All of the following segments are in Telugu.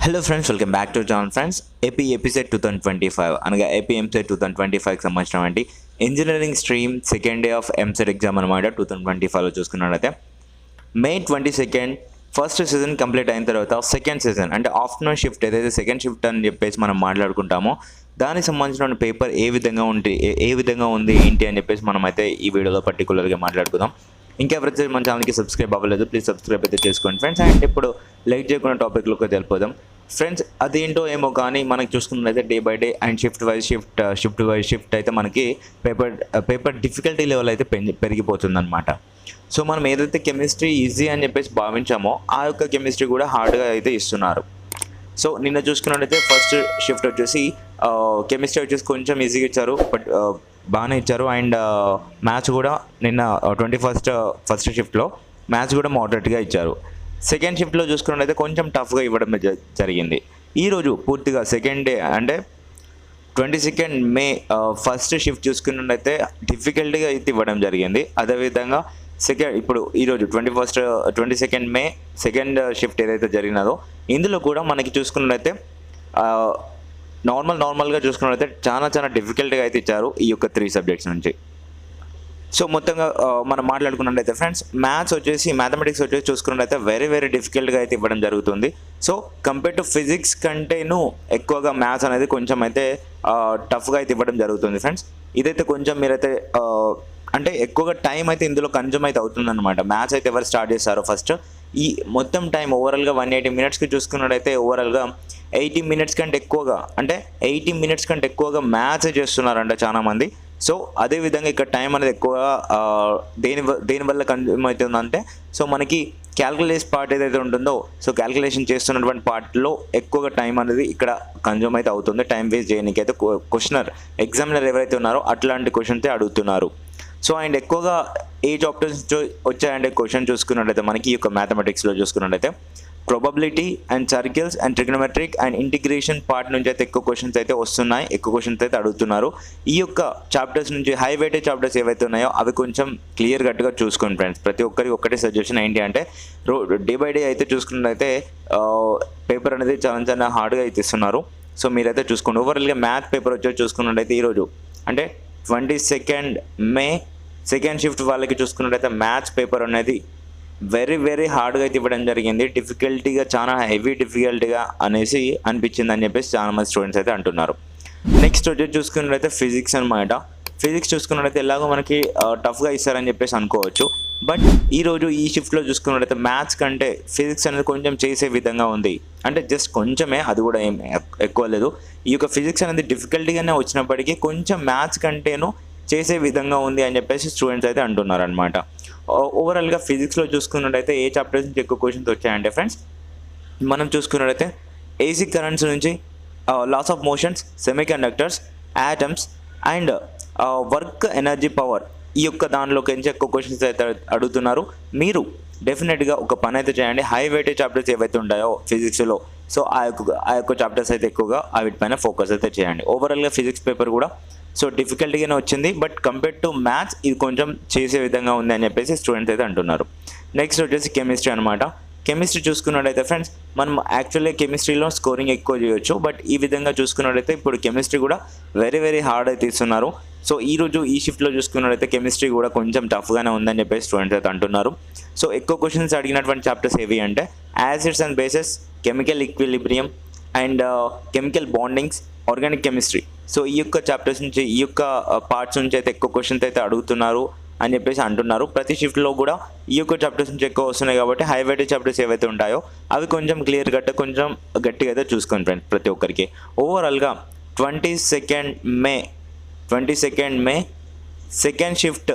Hello friends, welcome back to John friends. AP EAPCET 2025 అనగా ఏపీ ఎంసెట్ 2025కి సంబంధించినటువంటి engineering stream second day of EAMCET exam అనమాట. 2025లో చూసుకున్నట్లయితే మే 22 ఫస్ట్ సీజన్ కంప్లీట్ అయిన తర్వాత సెకండ్ సీజన్ అంటే ఆఫ్టర్నూన్ షిఫ్ట్ ఏదైతే సెకండ్ షిఫ్ట్ అని చెప్పేసి మనం మాట్లాడుకుంటామో దానికి సంబంధించిన పేపర్ ఏ విధంగా ఉంది ఏంటి అని చెప్పేసి మనం అయితే ఈ వీడియోలో పర్టికులర్గా మాట్లాడుకుందాం. ఇంకెవరైతే మన ఛానల్కి సబ్స్క్రైబ్ అవ్వలేదు ప్లీజ్ సబ్స్క్రైబ్ అయితే చేసుకోండి ఫ్రెండ్స్. అండ్ ఇప్పుడు లైక్ చేయకుండా టాపిక్లోకి వెళ్ళిపోదాం ఫ్రెండ్స్. అదేంటో ఏమో కానీ మనకి చూసుకున్నట్లయితే day by day and shift wise shift అయితే మనకి పేపర్ డిఫికల్టీ లెవెల్ అయితే పెరిగిపోతుంది అనమాట. సో మనం ఏదైతే కెమిస్ట్రీ ఈజీ అని చెప్పేసి భావించామో ఆ యొక్క కెమిస్ట్రీ కూడా హార్డ్గా అయితే ఇస్తున్నారు. సో నిన్న చూసుకున్నట్లయితే ఫస్ట్ షిఫ్ట్ వచ్చేసి కెమిస్ట్రీ వచ్చేసి కొంచెం ఈజీగా ఇచ్చారు, బట్ బాగానే ఇచ్చారు. అండ్ మ్యాథ్స్ కూడా నిన్న ఫస్ట్ షిఫ్ట్లో మ్యాథ్స్ కూడా మోడరేట్గా ఇచ్చారు. సెకండ్ షిఫ్ట్లో చూసుకున్నట్లయితే కొంచెం టఫ్గా ఇవ్వడం జరిగింది. ఈరోజు పూర్తిగా సెకండ్ డే అంటే 22 మే ఫస్ట్ షిఫ్ట్ చూసుకున్నట్లయితే డిఫికల్ట్గా అయితే ఇవ్వడం జరిగింది. అదేవిధంగా ఇప్పుడు ఈరోజు 22 మే సెకండ్ షిఫ్ట్ ఏదైతే జరిగినదో ఇందులో కూడా మనకి చూసుకున్నట్లయితే నార్మల్గా చూసుకున్నట్లయితే చాలా డిఫికల్ట్గా అయితే ఇచ్చారు ఈ యొక్క 3 సబ్జెక్ట్స్ నుంచి. సో మొత్తంగా మనం మాట్లాడుకున్నట్లయితే ఫ్రెండ్స్ మ్యాథమెటిక్స్ వచ్చేసి చూసుకున్నట్లయితే వెరీ డిఫికల్ట్గా అయితే ఇవ్వడం జరుగుతుంది. సో కంపేర్ టు ఫిజిక్స్ కంటేను ఎక్కువగా మ్యాథ్స్ అనేది కొంచెం అయితే టఫ్గా అయితే ఇవ్వడం జరుగుతుంది ఫ్రెండ్స్. ఇదైతే కొంచెం మీరైతే అంటే ఎక్కువగా టైం అయితే ఇందులో కన్జ్యూమ్ అయితే అవుతుందన్నమాట. మ్యాథ్స్ అయితే ఎవరు స్టార్ట్ చేస్తారో ఫస్ట్ ఈ మొత్తం టైం ఓవరాల్గా 180 మినిట్స్కి చూసుకున్నట్టయితే ఓవరాల్గా 80 మినిట్స్ కంటే ఎక్కువగా అంటే 80 మినిట్స్ కంటే ఎక్కువగా మ్యాథ్స్ చేస్తున్నారంట చాలామంది. సో అదేవిధంగా ఇక్కడ టైం అనేది ఎక్కువగా దేనివల్ల కన్జ్యూమ్ అవుతుందంటే సో మనకి క్యాల్కులేషన్ పార్ట్ ఏదైతే ఉంటుందో సో క్యాల్కులేషన్ చేస్తున్నటువంటి పార్ట్లో ఎక్కువగా టైం అనేది ఇక్కడ కన్జ్యూమ్ అయితే అవుతుంది. టైం వేస్ట్ చేయడానికి అయితే ఎగ్జామినర్ ఎవరైతే ఉన్నారో అట్లాంటి క్వశ్చన్స్ అడుగుతున్నారు. సో అండ్ ఎక్కువగా ఏ చాప్టర్స్ వచ్చాయంటే క్వశ్చన్ చూసుకున్నట్లయితే మనకి ఈ యొక్క మ్యాథమెటిక్స్లో చూసుకున్నట్లయితే probability and circles and trigonometric and integration part నుంచి అయితే ఎక్కువ క్వశ్చన్స్ అయితే అడుగుతున్నారు. ఈ యొక్క చాప్టర్స్ నుంచి హై వెయిటేజ్ చాప్టర్స్ ఏవైతే ఉన్నాయో అవి కొంచెం క్లియర్ కట్గా చూసుకోండి ఫ్రెండ్స్. ప్రతి ఒక్కరికి ఒకటే సజెషన్ ఏంటి అంటే డే బై డే అయితే చూసుకున్నట్లయితే పేపర్ అనేది చాలా హార్డ్గా అయితే ఇస్తున్నారు. సో మీరైతే చూసుకోండి. ఓవరాల్గా మ్యాథ్ పేపర్ వచ్చి చూసుకున్నట్లయితే ఈరోజు అంటే 22 మే సెకండ్ షిఫ్ట్ వాళ్ళకి చూసుకున్నట్లయితే మ్యాథ్స్ పేపర్ అనేది వెరీ హార్డ్గా అయితే ఇవ్వడం జరిగింది. డిఫికల్టీగా చాలా హెవీ డిఫికల్టీగా అనేసి అనిపించింది అని చెప్పేసి చాలామంది స్టూడెంట్స్ అయితే అంటున్నారు. నెక్స్ట్ వచ్చి చూసుకున్నట్లయితే ఫిజిక్స్ అనమాట. ఫిజిక్స్ చూసుకున్నట్లయితే ఎలాగో మనకి టఫ్గా ఇస్తారని చెప్పేసి అనుకోవచ్చు. బట్ ఈరోజు ఈ షిఫ్ట్లో చూసుకున్నట్లయితే మ్యాథ్స్ కంటే ఫిజిక్స్ అనేది కొంచెం చేసే విధంగా ఉంది. అంటే జస్ట్ కొంచెమే, అది కూడా ఏం ఎక్కువ లేదు. ఈ యొక్క ఫిజిక్స్ అనేది డిఫికల్టీగానే వచ్చినప్పటికీ కొంచెం మ్యాథ్స్ కంటేను చేసే విధంగా ఉంది అని చెప్పేసి స్టూడెంట్స్ అయితే అంటున్నారు అనమాట. ఓవరాల్గా ఫిజిక్స్లో చూసుకున్నట్టయితే ఏ చాప్టర్స్ నుంచి ఎక్కువ క్వశ్చన్స్ వచ్చాయంటే ఫ్రెండ్స్ మనం చూసుకున్నట్టయితే ఏసీ కరెంట్స్ నుంచి laws of motions, semiconductors, atoms and work energy power ఈ యొక్క దానిలోకి నుంచి ఎక్కువ క్వశ్చన్స్ అయితే అడుగుతున్నారు. మీరు డెఫినెట్గా ఒక పని అయితే చేయండి. హై వెయిటేజ్ చాప్టర్స్ ఏవైతే ఉంటాయో ఫిజిక్స్లో సో ఆ యొక్క చాప్టర్స్ అయితే ఎక్కువగా వీటిపైన ఫోకస్ అయితే చేయండి. ఓవరాల్గా ఫిజిక్స్ పేపర్ కూడా సో డిఫికల్టీగానే వచ్చింది. బట్ కంపేర్ టు మ్యాథ్స్ ఇది కొంచెం చేసే విధంగా ఉంది అని చెప్పేసి స్టూడెంట్స్ అయితే అంటున్నారు. నెక్స్ట్ వచ్చేసి కెమిస్ట్రీ అనమాట. కెమిస్ట్రీ చూసుకున్నట్టయితే ఫ్రెండ్స్ మనం యాక్చువల్లీ కెమిస్ట్రీలో స్కోరింగ్ ఎక్కువ చేయొచ్చు. బట్ ఈ విధంగా చూసుకున్నట్టయితే ఇప్పుడు కెమిస్ట్రీ కూడా వెరీ హార్డ్ అయితే ఇస్తున్నారు. సో ఈరోజు ఈ షిఫ్ట్లో చూసుకున్నట్టయితే కెమిస్ట్రీ కూడా కొంచెం టఫ్గానే ఉందని చెప్పేసి స్టూడెంట్స్ అయితే అంటున్నారు. సో ఎక్కువ క్వశ్చన్స్ అడిగినటువంటి చాప్టర్స్ ఏవి అంటే acids and bases, chemical equilibrium and chemical bondings, organic chemistry. So ఈ యొక్క చాప్టర్స్ నుంచి ఈ యొక్క పార్ట్స్ నుంచి అయితే ఎక్కువ క్వశ్చన్స్ అయితే అడుగుతున్నారు అని చెప్పేసి అంటున్నారు. ప్రతి షిఫ్ట్లో కూడా ఈ యొక్క చాప్టర్స్ నుంచి ఎక్కువ వస్తున్నాయి కాబట్టి హై వెయిటేజ్ చాప్టర్స్ ఏవైతే ఉంటాయో అవి కొంచెం క్లియర్ కొంచెం గట్టిగా అయితే చూసుకోండి ఫ్రెండ్స్ ప్రతి ఒక్కరికి. ఓవరాల్గా 22 మే సెకండ్ షిఫ్ట్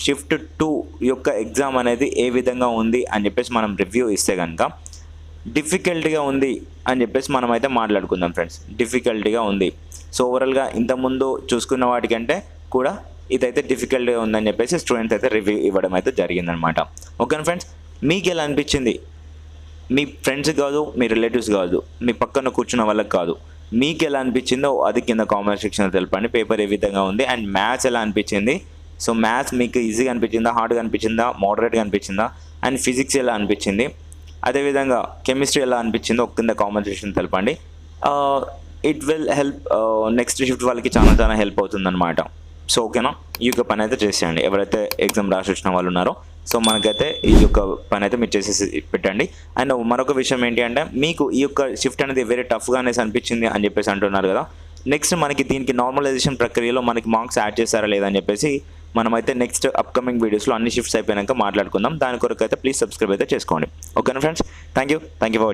2 యొక్క ఎగ్జామ్ అనేది ఏ విధంగా ఉంది అని చెప్పేసి మనం రివ్యూ ఇస్తే కనుక డిఫికల్టీగా ఉంది అని చెప్పేసి మనం అయితే మాట్లాడుకుందాం ఫ్రెండ్స్. డిఫికల్టీగా ఉంది. సో ఓవరాల్గా ఇంతకుముందు చూసుకున్న వాటికంటే కూడా ఇదైతే డిఫికల్ట్గా ఉందని చెప్పేసి స్టూడెంట్స్ అయితే రివ్యూ ఇవ్వడం అయితే జరిగిందనమాట. ఓకేనా ఫ్రెండ్స్, మీకు ఎలా అనిపించింది? మీ ఫ్రెండ్స్ కాదు, మీ రిలేటివ్స్ కాదు, మీ పక్కన కూర్చున్న వాళ్ళకి కాదు, మీకు ఎలా అనిపించిందో అది కింద కామెంట్ సెక్షన్లో తెలపండి. పేపర్ ఏ విధంగా ఉంది అండ్ మ్యాథ్స్ ఎలా అనిపించింది? సో మ్యాథ్స్ మీకు ఈజీగా అనిపించిందా, హార్డ్గా అనిపించిందా, మోడరేట్గా అనిపించిందా? అండ్ ఫిజిక్స్ ఎలా అనిపించింది? అదేవిధంగా కెమిస్ట్రీ ఎలా అనిపించిందో కింద కామెంట్ సెక్షన్ తెలపండి. It will help next shift వాళ్ళకి చాలా హెల్ప్ అవుతుందన్నమాట. సో ఓకేనా, ఈ యొక్క పని అయితే చేసేయండి ఎవరైతే ఎగ్జామ్ రాసి వచ్చిన వాళ్ళు ఉన్నారో. సో మనకైతే ఈ యొక్క పని అయితే మీరు చేసేసి పెట్టండి. అండ్ మరొక విషయం ఏంటి అంటే, మీకు ఈ యొక్క షిఫ్ట్ అనేది వెరీ టఫ్గా అనేసి అనిపించింది అని చెప్పేసి అంటున్నారు కదా. నెక్స్ట్ మనకి దీనికి నార్మలైజేషన్ ప్రక్రియలో మనకి మార్క్స్ యాడ్ చేస్తారా లేదా అని చెప్పేసి మనమైతే నెక్స్ట్ అప్కమింగ్ వీడియోస్లో అన్ని షిఫ్ట్స్ అయిపోయాక మాట్లాడుకుందాం. దాని కొరకు అయితే ప్లీజ్ సబ్స్క్రైబ్ అయితే చేసుకోండి. ఓకేనా ఫ్రెండ్స్, థ్యాంక్ యూ ఫర్